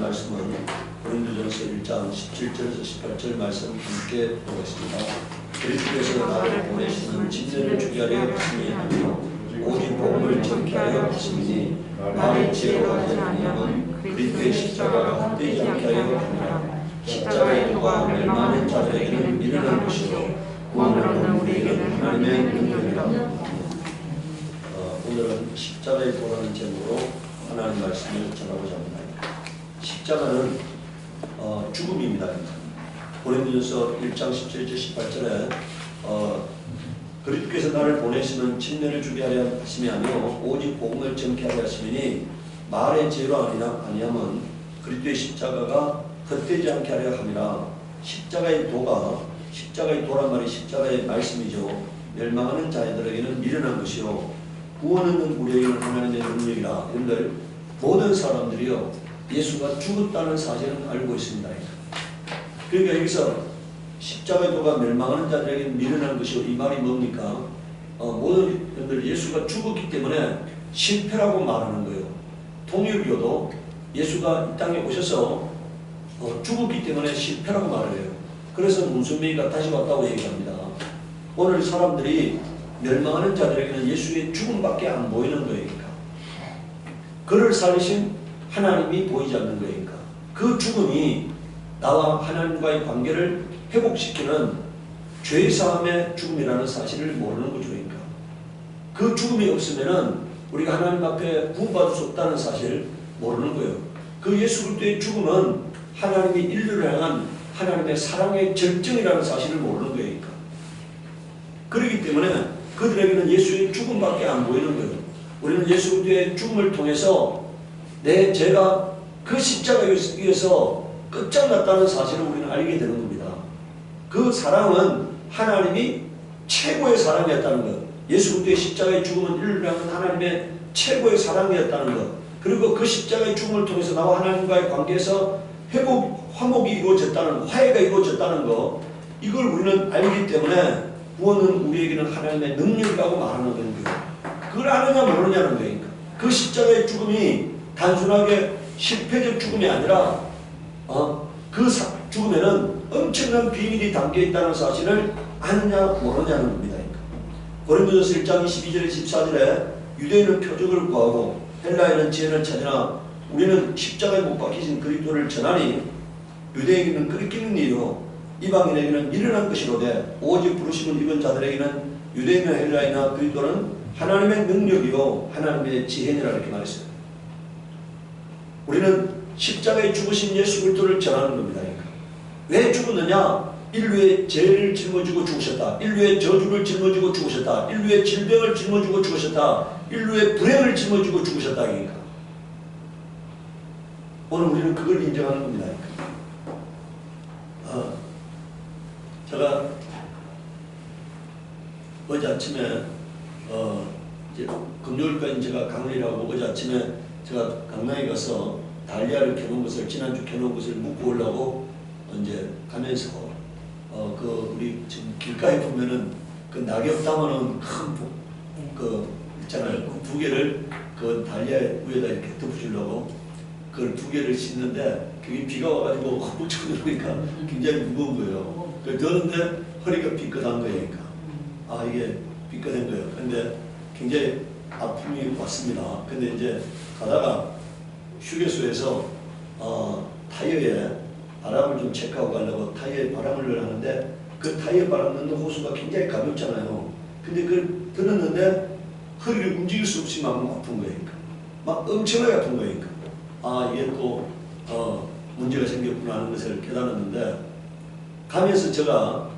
말씀은 고린도전서 1장 17절에서 18절 말씀 함께 보겠습니다. 그리스도께서 나를 보내시는 진리를 주게 하려 하심이 아니요 오직 복음을 전케 하려 하심이니 말의 지혜로 하지 아니하면 그리스도의 십자가가 헛되지 않게 하려 함이라. 십자가의 도가 멸망하는 자들에게는 미련한 것이요 구원을 얻는 우리에게는 하나님의 능력이라. 오늘은 십자가의 도라는 제목으로 하나님 말씀을 전하고자 합니다. 십자가는 죽음입니다. 고린도전서 1장 17절 18절에 그리스도께서 나를 보내시는 침례를 주게 하려 하심이 아니요 오직 복음을 전케 하려 하심이니 말의 지혜로 아니하면 그리스도의 십자가가 헛되지 않게 하려 함이라. 십자가의 도란 말이 십자가의 말씀이죠. 멸망하는 자들에게는 미련한 것이요 구원 얻는 우리에게는 하나님의 능력이라. 여러분들 모든 사람들이요 예수가 죽었다는 사실은 알고 있습니다. 그러니까 여기서 십자가의 도가 멸망하는 자들에게 미련한 것이요 이 말이 뭡니까? 모든 여러분들 예수가 죽었기 때문에 실패라고 말하는 거예요. 통일교도 예수가 이 땅에 오셔서 죽었기 때문에 실패라고 말을 해요. 그래서 문선명이가 다시 왔다고 얘기합니다. 오늘 사람들이 멸망하는 자들에게는 예수의 죽음밖에 안 보이는 거니까 그를 살리신 하나님이 보이지 않는 거니까 그 죽음이 나와 하나님과의 관계를 회복시키는 죄사함의 죽음이라는 사실을 모르는 거죠. 그러니까 그 죽음이 없으면은 우리가 하나님 앞에 구원받을 수 없다는 사실을 모르는 거예요. 그 예수 그리스도의 죽음은 하나님이 인류를 향한 하나님의 사랑의 절정이라는 사실을 모르는 거예요. 그러니까 그렇기 때문에 그들에게는 예수의 죽음밖에 안 보이는 거예요. 우리는 예수 그리스도의 죽음을 통해서 내 죄가 그 십자가 위에서 끝장났다는 사실을 우리는 알게 되는 겁니다. 그 사랑은 하나님이 최고의 사랑이었다는 것. 예수 그리스도의 십자가의 죽음은 인류를 향한 하나님의 최고의 사랑이었다는 것. 그리고 그 십자가의 죽음을 통해서 나와 하나님과의 관계에서 화목이 이루어졌다는 것, 화해가 이루어졌다는 것. 이걸 우리는 알기 때문에 구원은 우리에게는 하나님의 능력이라고 말하는 거예요. 그걸 아느냐 모르냐는 거예요. 그 십자가의 죽음이 단순하게 실패적 죽음이 아니라 그 죽음에는 엄청난 비밀이 담겨있다는 사실을 아느냐 모르냐는 겁니다. 고린도전서 1장 22절에 14절에 유대인은 표적을 구하고 헬라인은 지혜를 찾으나 우리는 십자가에 못 박히신 그리스도를 전하니 유대인에게는 끓이끼는 일이요 이방인에게는 미련한 것이로되 오직 부르심을 입은 자들에게는 유대인이나 헬라인이나 그리스도는 하나님의 능력이요 하나님의 지혜니라 이렇게 말했어요. 우리는 십자가에 죽으신 예수 그리스도를 전하는 겁니다. 그러니까. 왜 죽었느냐? 인류의 죄를 짊어지고 죽으셨다. 인류의 저주를 짊어지고 죽으셨다. 인류의 질병을 짊어지고 죽으셨다. 인류의 불행을 짊어지고 죽으셨다. 그러니까. 오늘 우리는 그걸 인정하는 겁니다. 그러니까. 제가 어제 아침에 이제 금요일까지 제가 강의를 하고 어제 아침에 제가 강남에 가서 달리아를 켜놓은 것을 지난주 켜놓은 것을 묵고 오려고 이제 가면서 우리 지금 길가에 보면은 그 낙엽 담아놓은 큰 그 있잖아요. 그 두 개를 그 달리아 위에다 이렇게 덮어주려고 그걸 두 개를 싣는데 그게 비가 와가지고 헛부쳐 놓으니까 굉장히 무거운 거예요. 그 드는데 허리가 삐끗한 거예요. 그러니까 이게 삐끗한 거예요. 근데 굉장히 아픔이 왔습니다. 근데 이제 가다가 휴게소에서 타이어에 바람을 좀 체크하고 가려고 타이어에 바람을 넣었는데 그 타이어 바람 넣는 호수가 굉장히 가볍잖아요. 근데 그걸 들었는데 허리를 움직일 수 없이 막 아픈 거예요. 막 엄청나게 아픈 거예요. 이게 또 문제가 생겼구나 하는 것을 깨달았는데 가면서 제가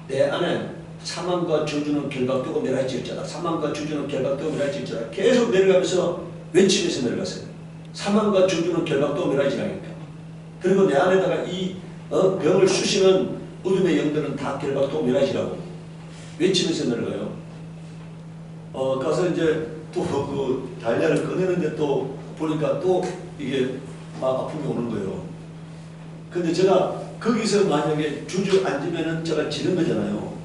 내 안에 사망과 저주는 결박되고 멸할지어다. 사망과 저주는 결박되고 멸할지어다. 계속 내려가면서 외치면서 내려갔어요. 사망과 저주는 결박되고 멸할지라니까. 그리고 내 안에다가 이 병을 쑤시는 어둠의 영들은 다 결박되고 멸할지라고 외치면서 내려가요. 가서 이제 또 그 달걀을 꺼내는데 또 보니까 또 이게 막 아픔이 오는 거예요. 근데 제가 거기서 만약에 주저앉으면은 제가 지는 거잖아요.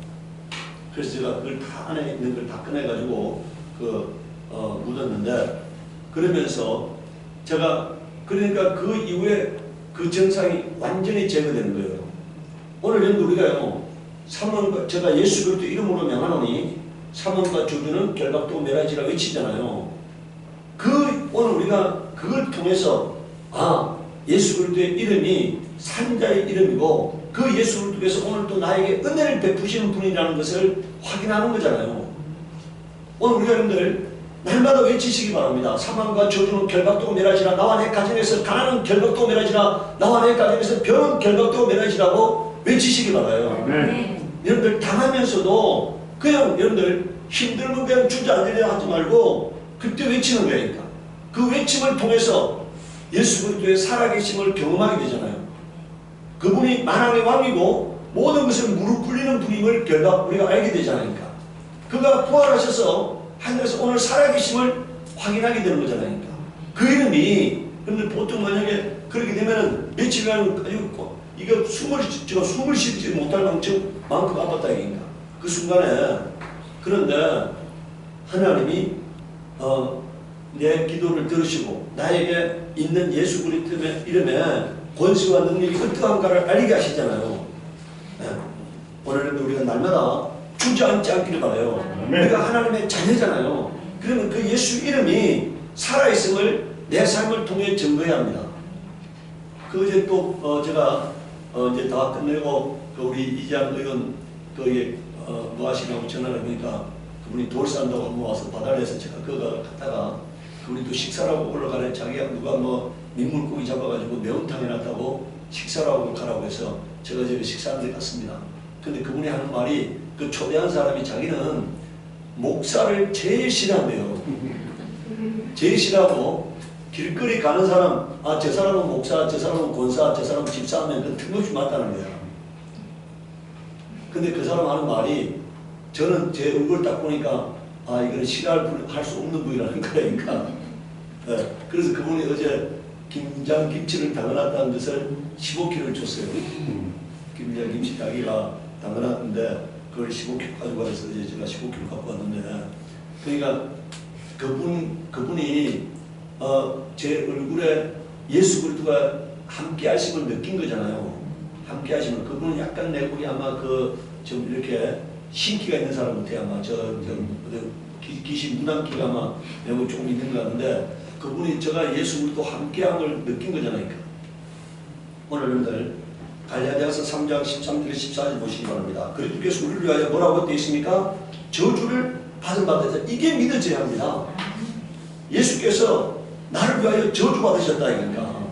그래서 제가 그걸 다 안에 있는 걸 다 꺼내가지고 묻었는데 그러면서 제가 그러니까 그 이후에 그 정상이 완전히 제거되는 거예요. 오늘 여러분 우리가요, 삼원과 제가 예수 그리스도 이름으로 명하노니 삼원과 저주는 결박도 멸하지라 외치잖아요. 오늘 우리가 그걸 통해서 예수 그리스도의 이름이 산자의 이름이고 그 예수 그리스도께서 오늘 또 나에게 은혜를 베푸시는 분이라는 것을 확인하는 거잖아요. 오늘 우리 여러분들 날마다 외치시기 바랍니다. 사망과 저주는 결박도 멸하지라. 나와 내 가정에서 가난은 결박도 멸하지라. 나와 내 가정에서 병은 결박도 멸하지라고 외치시기 바라요. 여러분들 당하면서도 그냥 여러분들 힘들면 그냥 주저앉으려 하지 말고 그때 외치는 거니까 그 외침을 통해서 예수 그리스도의 살아계심을 경험하게 되잖아요. 그분이 만왕의 왕이고 모든 것을 무릎 꿇리는 분임을 결국 우리가 알게 되잖아요. 그가 부활하셔서 하늘에서 오늘 살아계심을 확인하게 되는 거잖아요. 그 이름이 근데 보통 만약에 그렇게 되면은 며칠간 이거 숨을 쉬지 못할 만큼 아팠다 얘기인가. 그 순간에 그런데 하나님이 내 기도를 들으시고 나에게 있는 예수 그리스도의 이름에 권세와 능력이 어떠한가를 알게 하시잖아요. 오늘은 우리가 날마다 주저앉지 않기를 바라요. 우리가 하나님의 자녀잖아요. 그러면 그 예수 이름이 살아있음을 내 삶을 통해 증거해야 합니다. 그제 또 제가 이제 다 끝내고 우리 이재한 의원 뭐 하시냐고 전화를 하니까 그분이 돌 산다고 한번 와서 바다에서 제가 그거 갔다가 그분이 또 식사라고 올라가래. 자기가 누가 뭐 민물고기 잡아가지고 매운탕 해놨다고 식사라고 가라고 해서 제가 저기 식사하는 데 갔습니다. 근데 그분이 하는 말이 그 초대한 사람이 자기는 목사를 제일 싫어한대요. 제일 싫어하고 길거리 가는 사람 저 사람은 목사, 저 사람은 권사, 저 사람은 집사 하면 그 틈없이 맞다는 거야. 근데 그 사람 하는 말이 저는 제 얼굴 딱 보니까 이거는 싫어할 수 없는 분이라는 거니까. 네. 그래서 그분이 어제 김치를 담가놨다는 것을 15kg를 줬어요. 김치 자기가 담가놨는데 그걸 15kg 가지고 와서 이제 제가 15kg 갖고 왔는데 그러니까 그분이 제 얼굴에 예수 그리스도가 함께 하심을 느낀 거잖아요. 함께 하시면 그분은 약간 내국이 아마 좀 이렇게 신기가 있는 사람 같아요. 아마 귀신 무당기가 아마 내국 조금 있는 것 같은데 그분이 제가 예수 그리스도 함께함을 느낀 거잖아요. 오늘 여러분들 갈라디아서 3장 13절 14절 보시기 바랍니다. 그리스도께서 우리를 위하여 뭐라고 되어 있습니까? 저주를 받은 바 되자. 이게 믿어져야 합니다. 예수께서 나를 위하여 저주받으셨다 이거니까.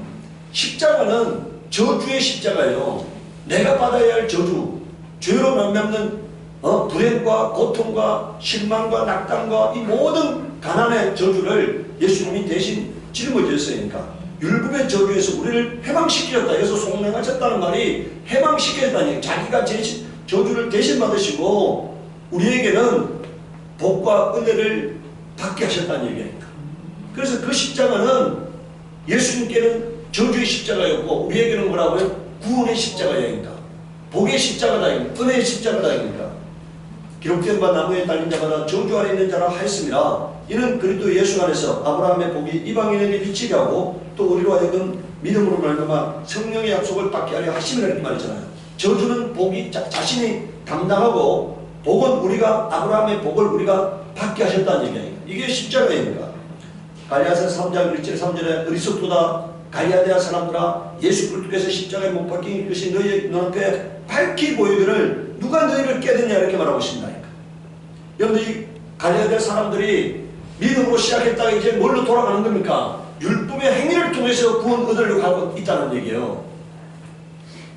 십자가는 저주의 십자가예요. 내가 받아야 할 저주, 죄로 말미암는 불행과 고통과 실망과 낙담과 이 모든 가난의 저주를 예수님이 대신 짊어졌으니까 율법의 저주에서 우리를 해방시키셨다. 그래서 속량하셨다는 말이 해방시켰다니 자기가 저주를 대신 받으시고 우리에게는 복과 은혜를 받게 하셨다는 얘기입니다. 그래서 그 십자가는 예수님께는 저주의 십자가였고 우리에게는 뭐라고요? 구원의 십자가입니다. 복의 십자가다, 은혜의 십자가다. 기록된 바 나무에 달린 자마다 저주 아래 있는 자라 하였습니다. 이는 그리스도 예수 안에서 아브라함의 복이 이방인에게 비치게 하고 또 우리로 하여금 믿음으로 말미암아 성령의 약속을 받게 하려 하심이라 이렇게 말했잖아요. 저주는 복이 자신이 담당하고 복은 우리가 아브라함의 복을 우리가 받게 하셨다는 얘기예요. 이게 십자가입니다. 갈라디아서 3장 1절 3절에 어리석도다 갈라디아 사람들아 예수 그리스도께서 십자가에 못 박힌 것이 너희 눈앞에 밝히 보이기를 누가 너희를 깨닫냐 이렇게 말하고 있습니다. 여러분들 이 갈라디아 사람들이 믿음으로 시작했다가 이제 뭘로 돌아가는 겁니까? 율법의 행위를 통해서 구원 얻으려고 하고 있다는 얘기예요.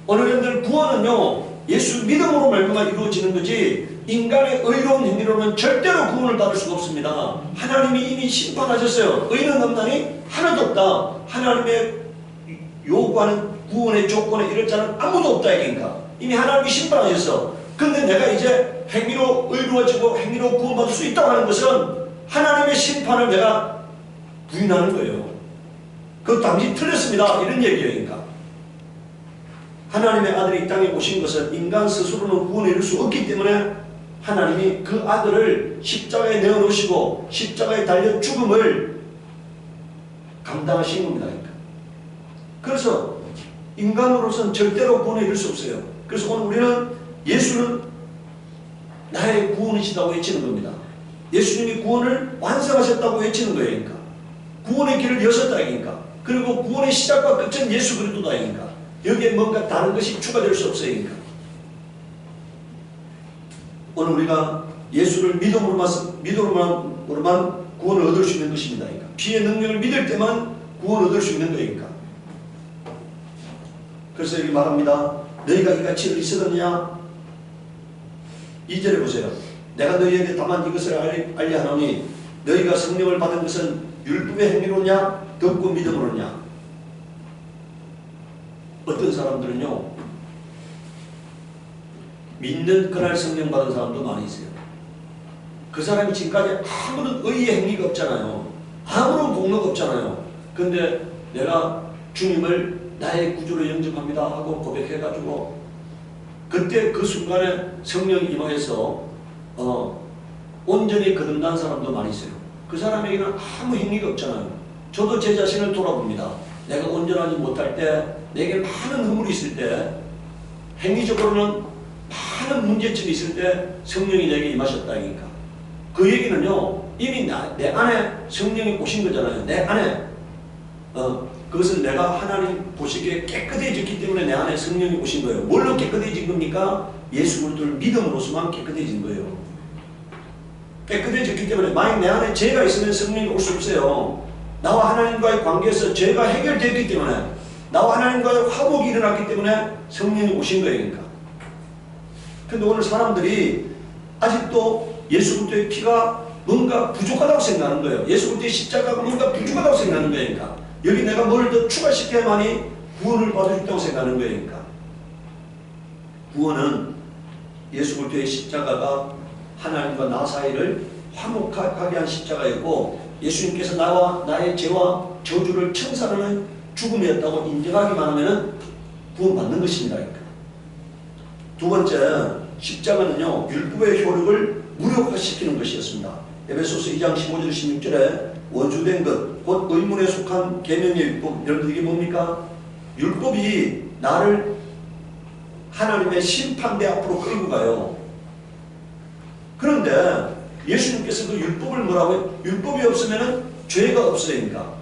오늘 여러분들 구원은요 예수 믿음으로 말미암아 이루어지는 거지 인간의 의로운 행위로는 절대로 구원을 받을 수가 없습니다. 하나님이 이미 심판하셨어요. 의는 없나니 하나도 없다. 하나님의 요구하는 구원의 조건에 이를 자는 아무도 없다 이게니까 이미 하나님이 심판하셨어. 그런데 내가 이제 행위로 의로워지고 행위로 구원받을 수 있다고 하는 것은 하나님의 심판을 내가 부인하는 거예요. 그 당신 틀렸습니다 이런 얘기예요. 하나님의 아들이 이 땅에 오신 것은 인간 스스로는 구원을 이룰 수 없기 때문에 하나님이 그 아들을 십자가에 내어놓으시고 십자가에 달려 죽음을 감당하신 겁니다. 그래서 인간으로서는 절대로 구원에 이를 수 없어요. 그래서 오늘 우리는 예수는 나의 구원이시다고 외치는 겁니다. 예수님이 구원을 완성하셨다고 외치는 거예요. 그러니까 구원의 길을 여셨다. 그러니까 그리고 구원의 시작과 끝은 예수 그리스도다. 그러니까 여기에 뭔가 다른 것이 추가될 수 없어요. 그러니까 오늘 우리가 예수를 믿음으로만 구원을 얻을 수 있는 것입니다. 그러니까 피의 능력을 믿을 때만 구원을 얻을 수 있는 거니까. 그래서 여기 말합니다. 너희가 이같이 어리석었냐? 2절에 보세요. 내가 너희에게 다만 이것을 알려하노니 너희가 성령을 받은 것은 율법의 행위로냐 듣고 믿음으로냐. 어떤 사람들은요 믿는 그날 성령 받은 사람도 많이 있어요. 그 사람이 지금까지 아무런 의의 행위가 없잖아요. 아무런 공로가 없잖아요. 근데 내가 주님을 나의 구주로 영접합니다 하고 고백해가지고 그때 그 순간에 성령이 임하여서 온전히 거듭난 사람도 많이 있어요. 그 사람에게는 아무 행위가 없잖아요. 저도 제 자신을 돌아봅니다. 내가 온전하지 못할 때, 내게 많은 허물이 있을 때, 행위적으로는 많은 문제점이 있을 때 성령이 내게 임하셨다니까. 그 얘기는요 이미 내 안에 성령이 오신 거잖아요. 내 안에 그것은 내가 하나님 보시기에 깨끗해졌기 때문에 내 안에 성령이 오신 거예요. 뭘로 깨끗해진 겁니까? 예수 그리스도를 믿음으로서만 깨끗해진 거예요. 깨끗해졌기 때문에 만약 내 안에 죄가 있으면 성령이 올 수 없어요. 나와 하나님과의 관계에서 죄가 해결되었기 때문에, 나와 하나님과의 화복이 일어났기 때문에 성령이 오신 거예요. 그러니까. 근데 오늘 사람들이 아직도 예수 그리스도의 피가 뭔가 부족하다고 생각하는 거예요. 예수 그리스도의 십자가가 뭔가 부족하다고 생각하는 거예요. 그러니까. 여기 내가 뭘 더 추가시켜야만이 구원을 받을 수 있다고 생각하는 거예요. 그러니까. 구원은 예수 그리스도의 십자가가 하나님과 나 사이를 화목하게 한 십자가였고, 예수님께서 나와 나의 죄와 저주를 청산하는 죽음이었다고 인정하기만 하면 구원받는 것입니다. 그러니까. 두 번째, 십자가는요 율법의 효력을 무력화시키는 것이었습니다. 에베소서 2장 15절 16절에 원수된 것, 곧 의문에 속한 계명의 율법. 여러분들 이게 뭡니까? 율법이 나를 하나님의 심판대 앞으로 끌고 가요. 그런데 예수님께서 그 율법을 뭐라고요? 율법이 없으면 죄가 없으니까.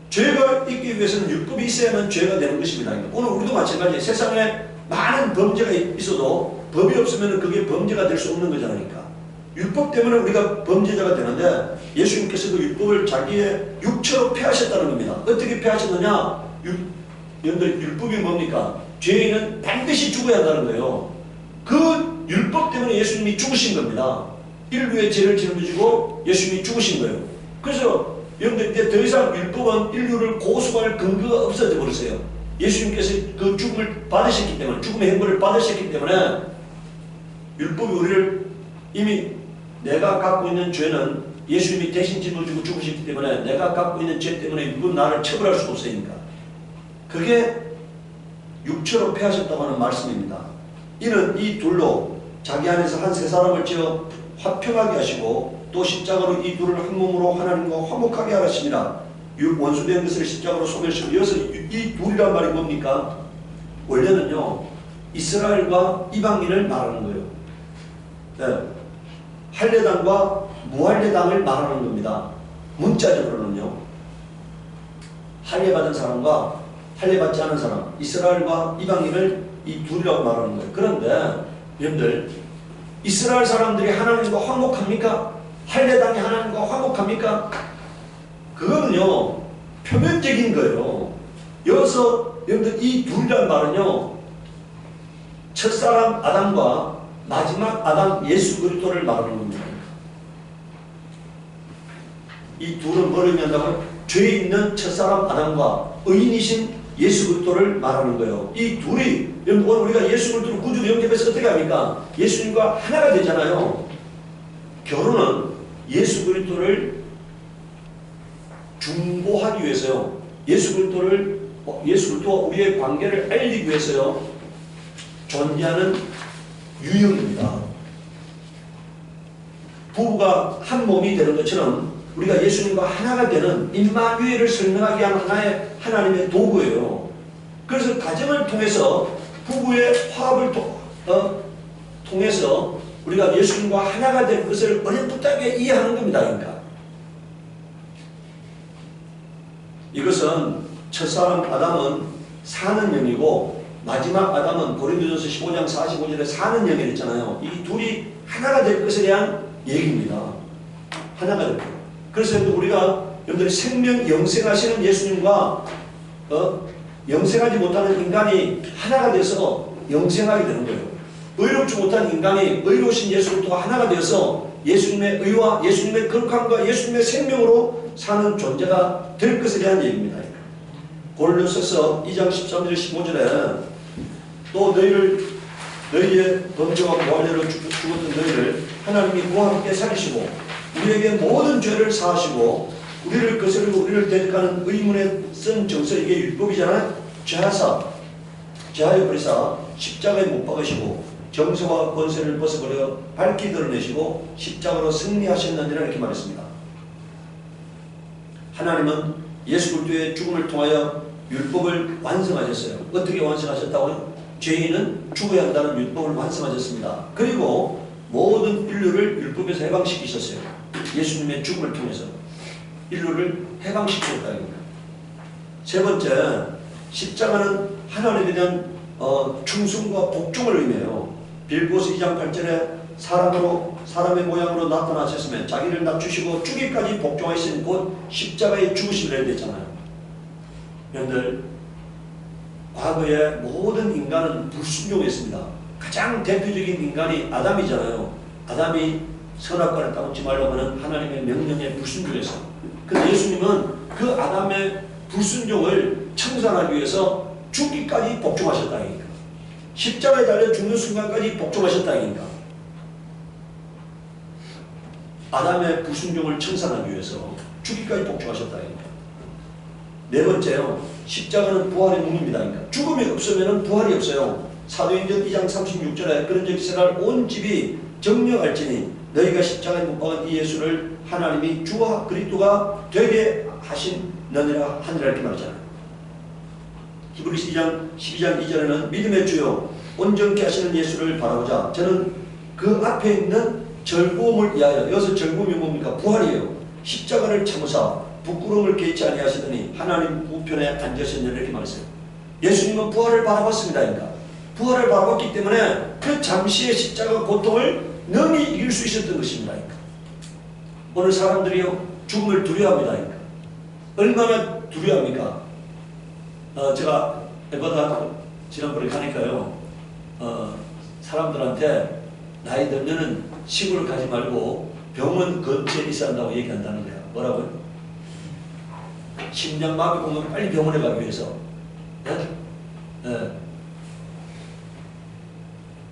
죄가 있기 위해서는 율법이 있어야만 죄가 되는 것입니다. 오늘 우리도 마찬가지예요. 세상에 많은 범죄가 있어도 법이 없으면 그게 범죄가 될 수 없는 거잖아요. 율법 때문에 우리가 범죄자가 되는데 예수님께서 그 율법을 자기의 육체로 폐하셨다는 겁니다. 어떻게 폐하셨느냐? 여러분들 율법이 뭡니까? 죄인은 반드시 죽어야 한다는 거예요. 그 율법 때문에 예수님이 죽으신 겁니다. 인류의 죄를 짊어지고 예수님이 죽으신 거예요. 그래서 여러분들 이제 더 이상 율법은 인류를 고소할 근거가 없어져 버렸어요. 예수님께서 그 죽음을 받으셨기 때문에, 죽음의 행보를 받으셨기 때문에 율법이 우리를 이미 내가 갖고 있는 죄는 예수님이 대신 짊어지고 죽으셨기 때문에 내가 갖고 있는 죄 때문에 율법은 나를 처벌할 수가 없으니까. 그게 육체로 폐하셨다고 하는 말씀입니다. 이는 이 둘로 자기 안에서 한 세 사람을 지어 화평하게 하시고 또 십자가로 이 둘을 한 몸으로 하나님과 화목하게 하셨습니다. 원수된 것을 십자가로 소멸시키고, 여기서 이 둘이란 말이 뭡니까? 원래는요 이스라엘과 이방인을 말하는 거예요. 네. 할례당과 무할례당을 말하는 겁니다. 문자적으로는요 할례받은 사람과 할례받지 않은 사람, 이스라엘과 이방인을 이 둘이라고 말하는 거예요. 그런데 여러분들 이스라엘 사람들이 하나님과 화목합니까? 할례당이 하나님과 화목합니까? 그거는요 표면적인 거예요. 여기서 여러분들 이 둘이란 말은요 첫사람 아담과 마지막 아담 예수 그리스도를 말하는 겁니다. 이 둘은 뭐를 의미한다고요? 죄 있는 첫사람 아담과 의인이신 예수 그리스도를 말하는 거예요. 이 둘이 오늘 우리가 예수 그리스도를 구주로 영접해서 어떻게 합니까? 예수님과 하나가 되잖아요. 결혼은 예수 그리스도를 중보하기 위해서요. 예수 그리스도와 우리의 관계를 알리기 위해서요. 존재하는 유형입니다. 부부가 한 몸이 되는 것처럼 우리가 예수님과 하나가 되는 임마누엘을 설명하기 위한 하나의 하나님의 도구예요. 그래서 가정을 통해서 부부의 화합을 통해서 우리가 예수님과 하나가 될 것을 어렴풋하게 이해하는 겁니다. 그러니까 이것은 첫사람 아담은 사는 영이고 마지막 아담은 고린도전서 15장 45절에 사는 영이 있잖아요. 이 둘이 하나가 될 것에 대한 얘기입니다. 하나가 될 것. 그래서 우리가 여러분들이 생명 영생하시는 예수님과 영생하지 못하는 인간이 하나가 돼서 영생하게 되는 거예요. 의롭지 못한 인간이 의로우신 예수를 또 하나가 되어서 예수님의 의와 예수님의 거룩함과 예수님의 생명으로 사는 존재가 될 것에 대한 얘기입니다. 고린도서서 2장 13절 15절에 또 너희의 범죄와 고발죄로 죽었던 너희를 하나님이 그와 함께 살리시고 우리에게 모든 죄를 사하시고 우리를 거스르고 우리를 대적하는 의문에 쓴 정서, 이게 율법이잖아요. 죄하여 버리사 십자가에 못 박으시고 정서와 권세를 벗어버려 밝히 드러내시고 십자가로 승리하셨느니라 이렇게 말했습니다. 하나님은 예수 그리스도의 죽음을 통하여 율법을 완성하셨어요. 어떻게 완성하셨다고요? 죄인은 죽어야 한다는 율법을 완성하셨습니다. 그리고 모든 인류를 율법에서 해방시키셨어요. 예수님의 죽음을 통해서 인류를 해방시켰다. 세 번째, 십자가는 하나님에 대한 충성과 복종을 의미해요. 빌보스 2장 8절에 사람의 모양으로 나타나셨으면 자기를 낮추시고 죽기까지 복종하신 곧 십자가에 죽으시려 했잖아요. 여러분들, 과거에 모든 인간은 불순종했습니다. 가장 대표적인 인간이 아담이잖아요. 아담이 선악과를 따먹지 말라고 하는 하나님의 명령에 불순종했어요. 근데 예수님은 그 아담의 불순종을 청산하기 위해서 죽기까지 복종하셨다니까. 십자가에 달려 죽는 순간까지 복종하셨다니까. 아담의 불순종을 청산하기 위해서 죽기까지 복종하셨다니까. 네 번째요. 십자가는 부활의 문입니다. 그러니까 죽음이 없으면 부활이 없어요. 사도행전 2장 36절에 그런즉 이스라엘 온 집이 정령할지니 너희가 십자가에 못 박은 이 예수를 하나님이 주와 그리스도가 되게 하시느니라 하니라 이렇게 말하잖아요. 히브리서 2장 12장 2절에는 믿음의 주요 온전케 하시는 예수를 바라보자. 저는 그 앞에 있는 즐거움을 위하여, 여기서 즐거움이 뭡니까? 부활이에요. 십자가를 참으사 부끄러움을 개의치 아니하시더니 하나님 우편에 앉으셨느니라 이렇게 말했어요. 예수님은 부활을 바라봤습니다. 그러니까 부활을 바라봤기 때문에 그 잠시의 십자가 고통을 능히 이길 수 있었던 것입니다. 그러니까 오늘 사람들이요 죽음을 두려워합니다. 그러니까 얼마나 두려워합니까? 제가 에바다 지난번에 가니까요 사람들한테 나이 들면은 시골 가지 말고 병원 근처에 있어야 한다고 얘기한다는 거야. 뭐라고요? 심장마비 오면 빨리 병원에 가기 위해서. 네.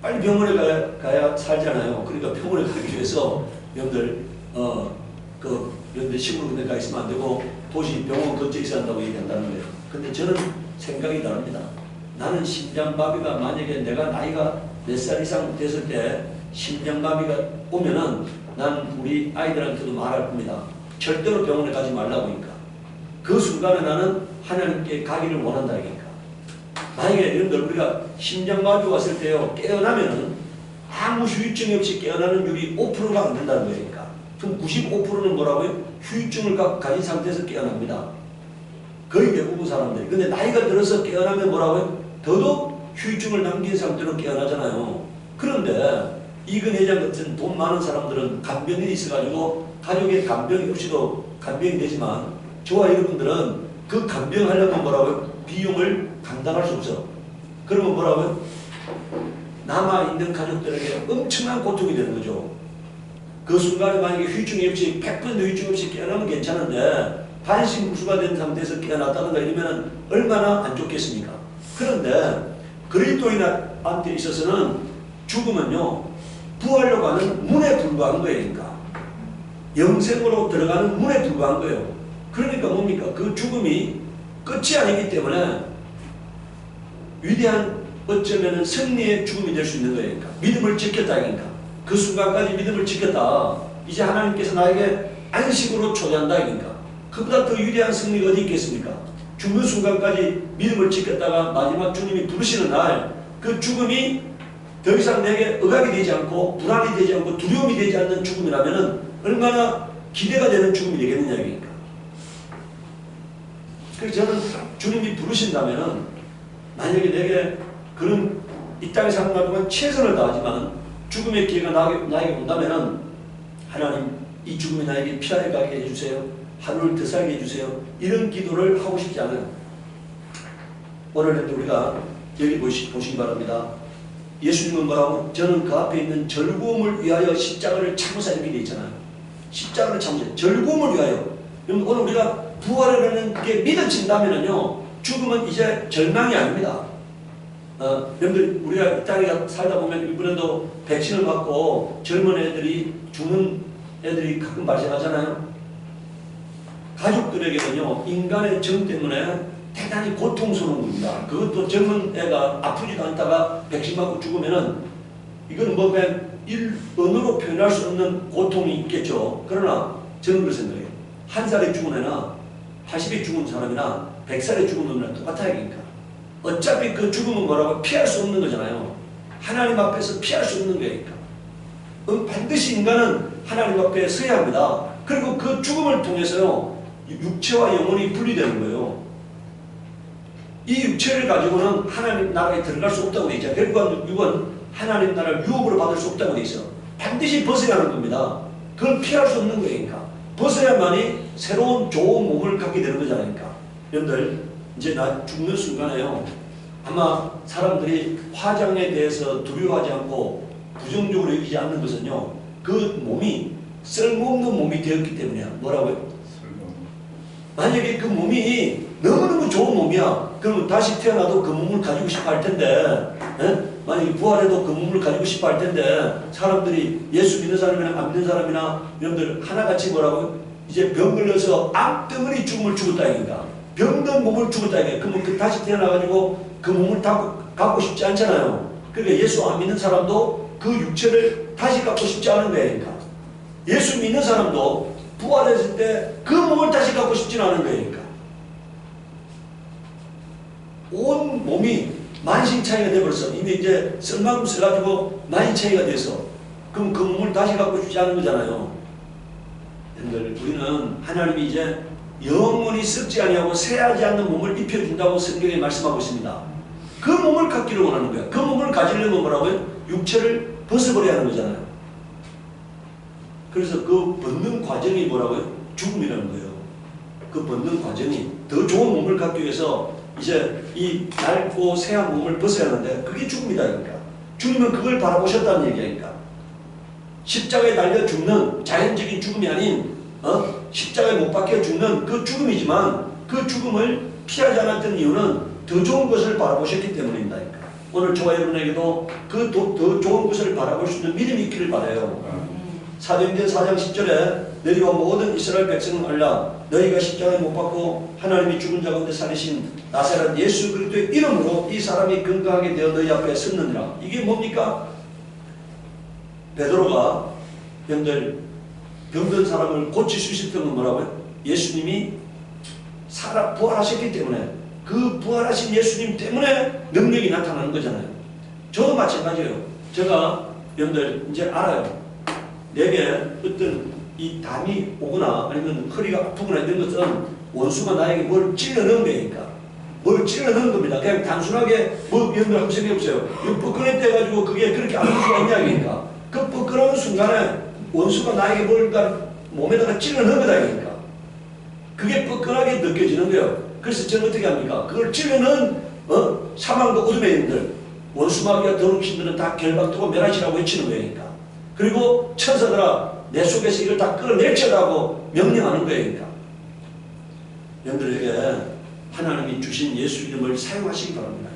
빨리 병원에 가야 살잖아요. 그러니까 병원에 가기 위해서 여러분들 여러분들 시골 군데 가 있으면 안 되고 도시 병원 근처에 있어야 한다고 얘기한다는 거예요. 근데 저는 생각이 다릅니다. 나는 심장마비가 만약에 내가 나이가 몇 살 이상 됐을 때 심장마비가 오면은 난 우리 아이들한테도 말할 겁니다. 절대로 병원에 가지 말라고 하니까. 그 순간에 나는 하나님께 가기를 원한다. 그러니까. 만약에 여러분들 우리가 심장마비 왔을 때요 깨어나면은 아무 후유증이 없이 깨어나는 율이 5%가 안 된다는 거니까. 그럼 95%는 뭐라고요? 후유증을 가진 상태에서 깨어납니다. 거의 대부분 사람들이. 근데 나이가 들어서 깨어나면 뭐라고요? 더더욱 후유증을 남긴 상태로 깨어나잖아요. 그런데 이근 회장 같은 돈 많은 사람들은 간병이 있어가지고 가족의 간병이 없이도 간병이 되지만 저와 여러분들은 그 간병하려면 뭐라고요? 비용을 감당할 수 없어. 그러면 뭐라고요? 남아있는 가족들에게 엄청난 고통이 되는 거죠. 그 순간에 만약에 후유증이 없이 100% 후유증 없이 깨어나면 괜찮은데 반신구수가 된 상태에서 깨어났다든가 이러면 얼마나 안 좋겠습니까? 그런데 그리스도인한테 있어서는 죽음은요 부활로 가는 문에 불과한 거예요. 그러니까 영생으로 들어가는 문에 불과한 거예요. 그러니까 뭡니까? 그 죽음이 끝이 아니기 때문에 위대한 어쩌면 승리의 죽음이 될 수 있는 거예요. 그러니까 믿음을 지켰다. 그러니까 그 순간까지 믿음을 지켰다. 이제 하나님께서 나에게 안식으로 초대한다 이니까. 그보다 더 위대한 승리가 어디 있겠습니까? 죽는 순간까지 믿음을 지켰다가 마지막 주님이 부르시는 날 그 죽음이 더 이상 내게 억압이 되지 않고 불안이 되지 않고 두려움이 되지 않는 죽음이라면 얼마나 기대가 되는 죽음이 되겠느냐 이니까. 그래서 저는 주님이 부르신다면 만약에 내게 그런 이 땅에 사는 동안 최선을 다하지만 죽음의 기회가 나에게 온다면 하나님 이 죽음이 나에게 피하여 가게 해주세요. 하루를 더 살게 해주세요. 이런 기도를 하고 싶지 않아요. 오늘도 우리가 여기 보시기 바랍니다. 예수님은 뭐라고? 저는 그 앞에 있는 즐거움을 위하여 십자가를 참으사 이렇게 되어 있잖아요. 십자가를 참으사 즐거움을 위하여. 그럼 오늘 우리가 부활이라는 게 믿어진다면요 죽음은 이제 절망이 아닙니다. 여러분들 우리가 이 땅에 살다 보면 이번에도 백신을 맞고 젊은 애들이 죽는 애들이 가끔 발생하잖아요. 가족들에게는요 인간의 정 때문에 대단히 고통스러운 겁니다. 그것도 젊은 애가 아프지도 않다가 백신 맞고 죽으면은 이건 뭐 그냥 언어로 표현할 수 없는 고통이 있겠죠. 그러나 저는 그렇게 생각해요. 1살에 죽은 애나 80에 죽은 사람이나 100살에 죽은 놈이랑 똑같아야 하니까. 어차피 그 죽음은 뭐라고 피할 수 없는 거잖아요. 하나님 앞에서 피할 수 없는 거니까. 반드시 인간은 하나님 앞에 서야 합니다. 그리고 그 죽음을 통해서요 육체와 영혼이 분리되는 거예요. 이 육체를 가지고는 하나님 나라에 들어갈 수 없다고 되어 있죠. 결국은 육은 하나님 나라를 유업으로 받을 수 없다고 되어 있어. 반드시 벗어야 하는 겁니다. 그건 피할 수 없는 거니까. 벗어야만이 새로운 좋은 몸을 갖게 되는 거잖아요. 여러분들 이제 나 죽는 순간에요. 아마 사람들이 화장에 대해서 두려워하지 않고 부정적으로 여기지 않는 것은요. 그 몸이 쓸모없는 몸이 되었기 때문이야. 뭐라고요? 만약에 그 몸이 너무너무 좋은 몸이야. 그러면 다시 태어나도 그 몸을 가지고 싶어 할 텐데, 만약에 부활해도 그 몸을 가지고 싶어 할 텐데, 사람들이 예수 믿는 사람이나 안 믿는 사람이나 여러분들 하나같이 뭐라고요? 이제 병 걸려서 암덩어리 죽음을 죽었다 이니까. 병든 몸을 죽었다 이니까. 그러면 그 다시 태어나가지고 그 몸을 갖고 싶지 않잖아요. 그러니까 예수 안 믿는 사람도 그 육체를 다시 갖고 싶지 않은 거니까. 예수 믿는 사람도 부활했을 때 그 몸을 다시 갖고 싶지는 않은 거니까. 온 몸이 만신 차이가 돼버렸어. 이미 이제 쓸 만큼 써가지고 만신 차이가 돼서 그럼 그 몸을 다시 갖고 싶지 않은 거잖아요. 여러분들 우리는 하나님이 이제 영원히 썩지 아니하고 새하지 않는 몸을 입혀준다고 성경에 말씀하고 있습니다. 그 몸을 갖기를 원하는 거야. 그 몸을 가지려면 뭐라고요? 육체를 벗어버려야 하는 거잖아요. 그래서 그 벗는 과정이 뭐라고요? 죽음이라는 거예요. 그 벗는 과정이 더 좋은 몸을 갖기 위해서 이제 이 낡고 새한 몸을 벗어야 하는데 그게 죽음이다. 그러니까. 주님은 그걸 바라보셨다는 얘기니까. 십자가에 달려 죽는 자연적인 죽음이 아닌 십자가에 못 박혀 죽는 그 죽음이지만 그 죽음을 피하지 않았던 이유는 더 좋은 것을 바라보셨기 때문입니다. 그러니까. 오늘 저와 여러분에게도 그 더 좋은 것을 바라볼 수 있는 믿음이 있기를 바라요. 사도행전 4장 10절에 너희와 모든 이스라엘 백성은 알라 너희가 십자가에 못 박고 하나님이 죽은 자 가운데 살리신 나사렛 예수 그리스도의 이름으로 이 사람이 건강하게 되어 너희 앞에 섰느니라. 이게 뭡니까? 베드로가 여러분들 병든 사람을 고칠 수 있었던 건 뭐라고요? 예수님이 부활하셨기 때문에 그 부활하신 예수님 때문에 능력이 나타나는 거잖아요. 저도 마찬가지예요. 제가 여러분들 이제 알아요. 내게 어떤 이 담이 오거나 아니면 허리가 아프거나 이런 것은 원수가 나에게 뭘 찔러넣은 거니까. 뭘 찔러넣은 겁니다. 그냥 단순하게 뭐 여러분들 한번 생각해보세요. 이거 뻐근했다 해가지고 그게 그렇게 아플 수가 있냐 그러니까. 그 뻐근한 순간에 원수가 나에게 뭘까 몸에다가 찔러넣은 거다 그러니까. 그게 뻐근하게 느껴지는 거예요. 그래서 저는 어떻게 합니까? 그걸 찔러넣은 사망과 어둠의 인들 원수마귀와 더러우신 분들은 다 결박두고 멸하시라고 외치는 거니까. 그리고 천사들아 내 속에서 이걸 다 끌어내쳐라고 명령하는 거니까. 여러분들에게 하나님이 주신 예수 이름을 사용하시기 바랍니다.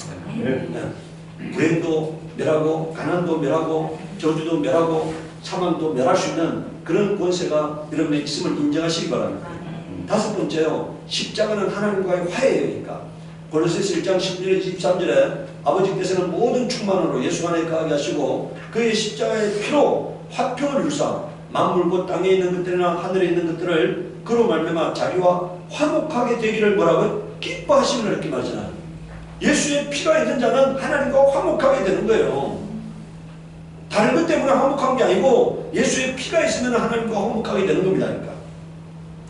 불행도 멸하고 가난도 멸하고 저주도 멸하고 사망도 멸할 수 있는 그런 권세가 여러분의 있음을 인정하시기 바랍니다. 다섯 번째요. 십자가는 하나님과의 화해니까. 골로새서 1장 10절에 23절에 아버지께서는 모든 충만으로 예수 안에 거하게 하시고 그의 십자가의 피로 화평을 일삼 만물고 땅에 있는 것들이나 하늘에 있는 것들을 그로 말미암아 자기와 화목하게 되기를 뭐라고요? 기뻐하시면 이렇게 말하잖아요. 예수의 피가 있는 자는 하나님과 화목하게 되는 거예요. 다른 것 때문에 화목한 게 아니고 예수의 피가 있으면 하나님과 화목하게 되는 겁니다. 그러니까.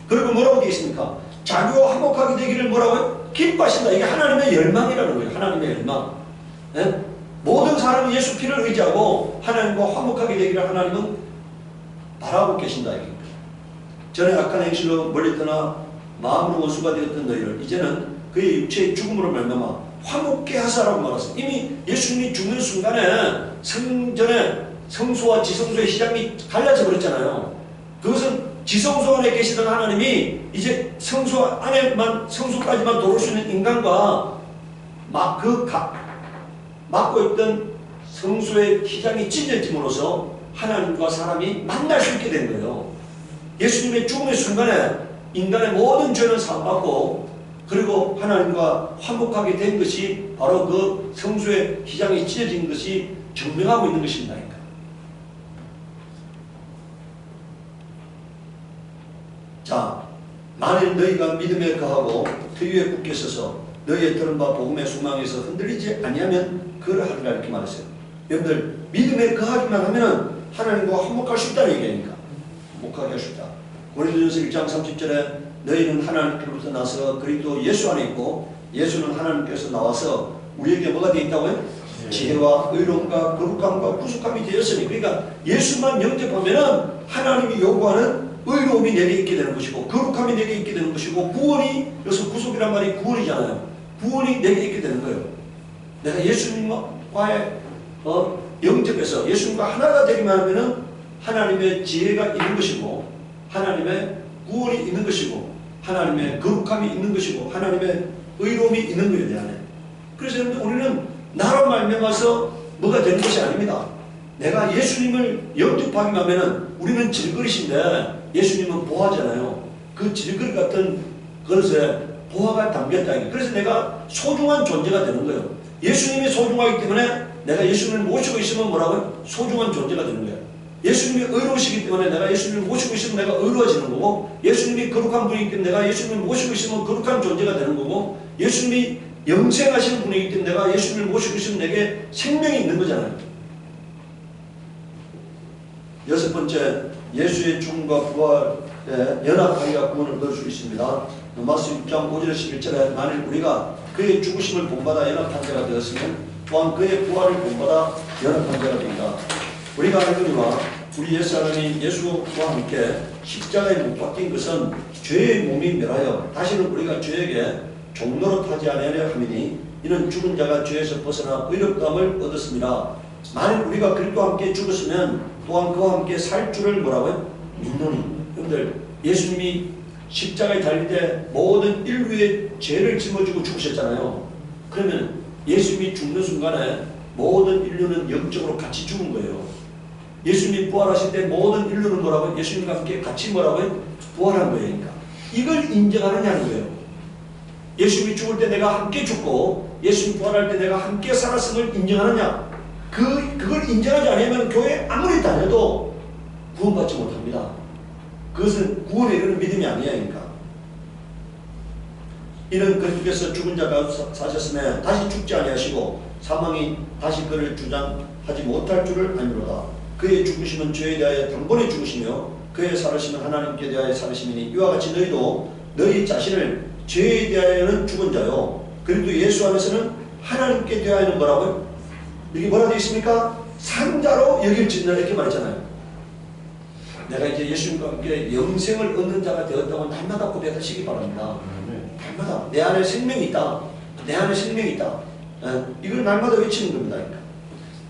그리고 뭐라고 되어 있습니까? 자기와 화목하게 되기를 뭐라고요? 기뻐하신다. 이게 하나님의 열망이라는 거예요. 하나님의 열망. 네? 모든 사람이 예수 피를 의지하고 하나님과 화목하게 되기를 하나님은 바라고 계신다. 전에 악한 행실로 멀리 떠나 마음으로 원수가 되었던 너희를 이제는 그의 육체의 죽음으로 말미암아 화목케 하사라고 말했어요. 이미 예수님이 죽는 순간에 성전에 성소와 지성소의 시장이 갈라져 버렸잖아요. 그것은 지성소 안에 계시던 하나님이 이제 성소 안에만 성소까지만 들어올 수 있는 인간과 막고 있던 성소의 시장이 찢어짐으로써 하나님과 사람이 만날 수 있게 된 거예요. 예수님의 죽음의 순간에 인간의 모든 죄는 사함받고 그리고 하나님과 화목하게 된 것이 바로 그 성소의 시장이 찢어진 것이 증명하고 있는 것입니다. 자, 만일 너희가 믿음에 거하고 터위에 굳게 서서 너희의 들은 바 복음의 소망에서 흔들리지 아니하면 그러하리라 이렇게 말했어요. 여러분들 믿음에 거하기만 하면은 하나님과 화목할 수 있다는 얘기니까 화목하게 할 수 있다. 고린도전서 1장 30절에 너희는 하나님께로부터 나서 그리스도 예수 안에 있고 예수는 하나님께서 나와서 우리에게 뭐가 되어 있다고요? 지혜와 의로움과 거룩함과 구속함이 되었으니 그러니까 예수만 영접하면은 하나님이 요구하는 의로움이 내게 있게 되는 것이고 거룩함이 내게 있게 되는 것이고 구원이 여기서 구속이란 말이 구원이잖아요. 구원이 내게 있게 되는 거예요. 내가 예수님과의 영접해서 예수님과 하나가 되기만 하면은 하나님의 지혜가 있는 것이고 하나님의 구원이 있는 것이고 하나님의 거룩함이 있는 것이고 하나님의 의로움이 있는 거예요. 내 안에. 그래서 여러분들 우리는 나로 말미암아서 뭐가 되는 것이 아닙니다. 내가 예수님을 영접하기만 하면은 우리는 질그릇인데 예수님은 보화잖아요. 그 질그릇 같은 그릇에 보화가 담겼다. 그래서 내가 소중한 존재가 되는 거예요. 예수님이 소중하기 때문에 내가 예수님을 모시고 있으면 뭐라고요? 소중한 존재가 되는 거예요. 예수님이 의로우시기 때문에 내가 예수님을 모시고 있으면 내가 의로워지는 거고 예수님이 거룩한 분이기 때문에 내가 예수님을 모시고 있으면 거룩한 존재가 되는 거고 예수님이 영생하시는 분이기 때문에 내가 예수님을 모시고 있으면 내게 생명이 있는 거잖아요. 여섯 번째, 예수의 죽음과 부활에 연합하기가 구원을 얻을 수 있습니다. 마스 6장 5절 11절에 만일 우리가 그의 죽으심을 본받아 연합한 자가 되었으면 또한 그의 부활을 본받아 연합한 자가 된다. 우리가 알거니와 우리 옛사람이 예수와 함께 십자가에 못 박힌 것은 죄의 몸이 멸하여 다시는 우리가 죄에게 종노릇하지 아니하려 함이니 이는 죽은 자가 죄에서 벗어나 의롭다함을 얻었습니다. 만일 우리가 그리스도와 함께 죽었으면 또한 그와 함께 살 줄을 뭐라고요? 믿노니. 여러분들 예수님이 십자가에 달릴 때 모든 인류의 죄를 짊어지고 죽으셨잖아요. 그러면 예수님이 죽는 순간에 모든 인류는 영적으로 같이 죽은 거예요. 예수님이 부활하실 때 모든 인류는 뭐라고요? 예수님과 함께 같이 뭐라고요? 부활한 거예요. 그러니까 이걸 인정하느냐는 거예요. 예수님이 죽을 때 내가 함께 죽고 예수님이 부활할 때 내가 함께 살았음을 인정하느냐? 그걸 인정하지 않으면 교회에 아무리 다녀도 구원받지 못합니다. 그것은 구원에 이르는 믿음이 아니야. 그러니까 이는 그리스도께서 죽은 자가 사셨음에 다시 죽지 아니하시고 사망이 다시 그를 주장하지 못할 줄을 아니로다. 그의 죽으심은 죄에 대하여 단번에 죽으시며 그의 살으심은 하나님께 대하여 살으심이니 이와 같이 너희도 너희 자신을 죄에 대하여는 죽은 자요 그리고 예수 안에서는 하나님께 대하여는 뭐라고요? 여기 뭐라 되어 있습니까? 산자로 여길지니라 이렇게 말했잖아요. 내가 이제 예수님과 함께 영생을 얻는 자가 되었다고 날마다 고백하시기 바랍니다. 날마다 내 안에 생명이 있다. 내 안에 생명이 있다. 이걸 날마다 외치는 겁니다.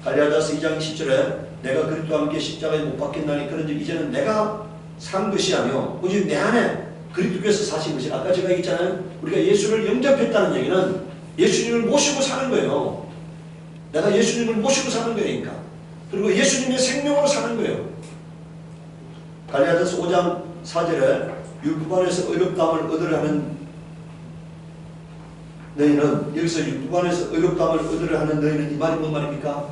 갈라디아서 2장 10절에 내가 그리스도와 함께 십자가에 못 박혔나니 그런즉 이제는 내가 산 것이 아니요 오직 내 안에 그리스도께서 사신 것이 아까 제가 얘기했잖아요. 우리가 예수를 영접했다는 얘기는 예수님을 모시고 사는 거예요. 내가 예수님을 모시고 사는 거니까. 그리고 예수님의 생명으로 사는 거예요. 갈라디아서 5장 4절에 율법 안에서 의롭다함을 얻으려 하는 너희는 여기서 율법 안에서 의롭다함을 얻으려 하는 너희는 이 말이 뭔 말입니까?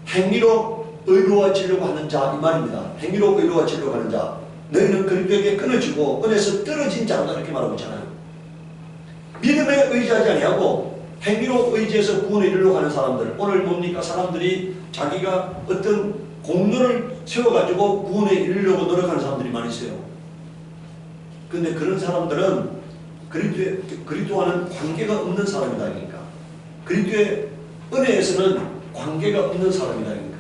행위로 의로워지려고 하는 자 이 말입니다. 행위로 의로워지려고 하는 자 너희는 그리스도에게 끊어지고 은혜에서 떨어진 자로다 이렇게 말하고 있잖아요. 믿음에 의지하지 아니하고 행위로 의지해서 구원에 이르려고 하는 사람들 오늘 뭡니까? 사람들이 자기가 어떤 공로를 세워가지고 구원에 이르려고 노력하는 사람들이 많이 있어요. 그런데 그런 사람들은 그리스도와는 관계가 없는 사람이다. 그러니까 그리스도의 은혜에서는 관계가 없는 사람이다. 그러니까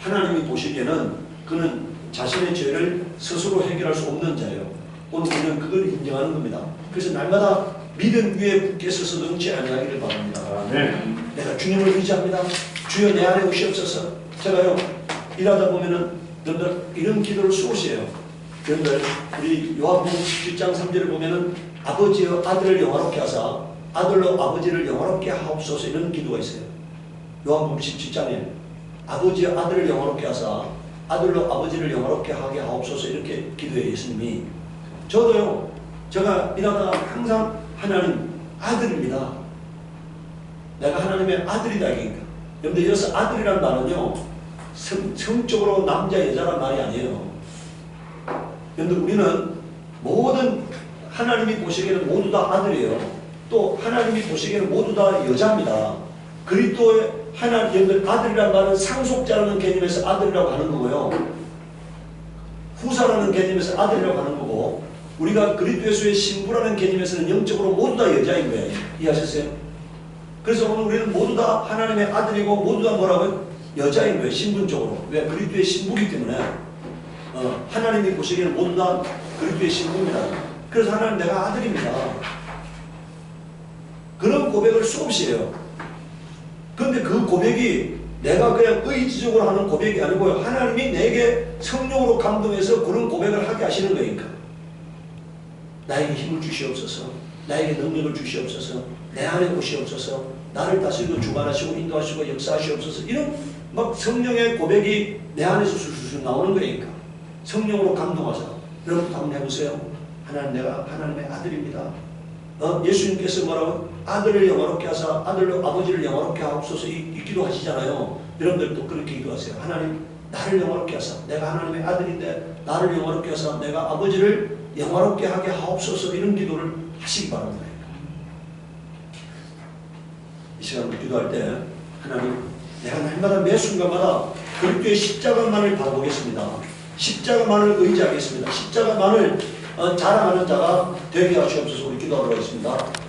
하나님이 보시기에는 그는 자신의 죄를 스스로 해결할 수 없는 자예요. 오늘 우리는 그걸 인정하는 겁니다. 그래서 날마다 믿음 위에 굳게 서서 넘지 아니하기를 바랍니다. 아멘. 내가 주님을 의지합니다. 주여 내 안에 오시옵소서. 제가요 일하다 보면은 여러분들 이런 기도를 쏘시해요. 여러분들 우리 요한복음 17장 3절을 보면은 아버지여 아들을 영화롭게 하사 아들로 아버지를 영화롭게 하옵소서 이런 기도가 있어요. 요한복음 17장에 아버지여 아들을 영화롭게 하사 아들로 아버지를 영화롭게 하게 하옵소서 이렇게 기도해요. 예수님이. 저도요 제가 일하다가 항상 하나님 아들입니다. 내가 하나님의 아들이다. 여러분들 여기서 아들이란 말은요 성적으로 남자 여자란 말이 아니에요. 여러분들 우리는 모든 하나님이 보시기에는 모두 다 아들이에요. 또 하나님이 보시기에는 모두 다 여자입니다. 그리스도의 여러분들 아들이란 말은 상속자라는 개념에서 아들이라고 하는 거고요. 후사라는 개념에서 아들이라고 하는 거고 우리가 그리스도 예수의 신부라는 개념에서는 영적으로 모두 다 여자인 거예요. 이해하셨어요? 그래서 오늘 우리는 모두 다 하나님의 아들이고 모두 다 뭐라고요? 여자인 거예요. 신분적으로. 왜? 그리스도의 신부이기 때문에 하나님이 보시기에는 모두 다 그리스도의 신부입니다. 그래서 하나님 내가 아들입니다. 그런 고백을 수없이 해요. 그런데 그 고백이 내가 그냥 의지적으로 하는 고백이 아니고요. 하나님이 내게 성령으로 감동해서 그런 고백을 하게 하시는 거니까. 나에게 힘을 주시옵소서. 나에게 능력을 주시옵소서. 내 안에 오시옵소서. 나를 다스리고 주관하시고 인도하시고 역사하시옵소서. 이런 막 성령의 고백이 내 안에서 술술 나오는 거니까. 성령으로 감동하사. 여러분 한번 해보세요. 하나님 내가 하나님의 아들입니다. 예수님께서 뭐라고? 아들을 영화롭게 하사 아들로 아버지를 영화롭게 하옵소서 이 기도하시잖아요. 여러분들도 그렇게 기도하세요. 하나님 나를 영화롭게 하사 내가 하나님의 아들인데 나를 영화롭게 하사 내가 아버지를 영화롭게 하게 하옵소서 이런 기도를 하시기 바랍니다. 이 시간을 기도할 때 하나님 내가 날마다 매 순간마다 그리스도의 십자가만을 바라보겠습니다. 십자가만을 의지하겠습니다. 십자가만을 자랑하는 자가 되게 하시옵소서. 우리 기도하도록 하겠습니다.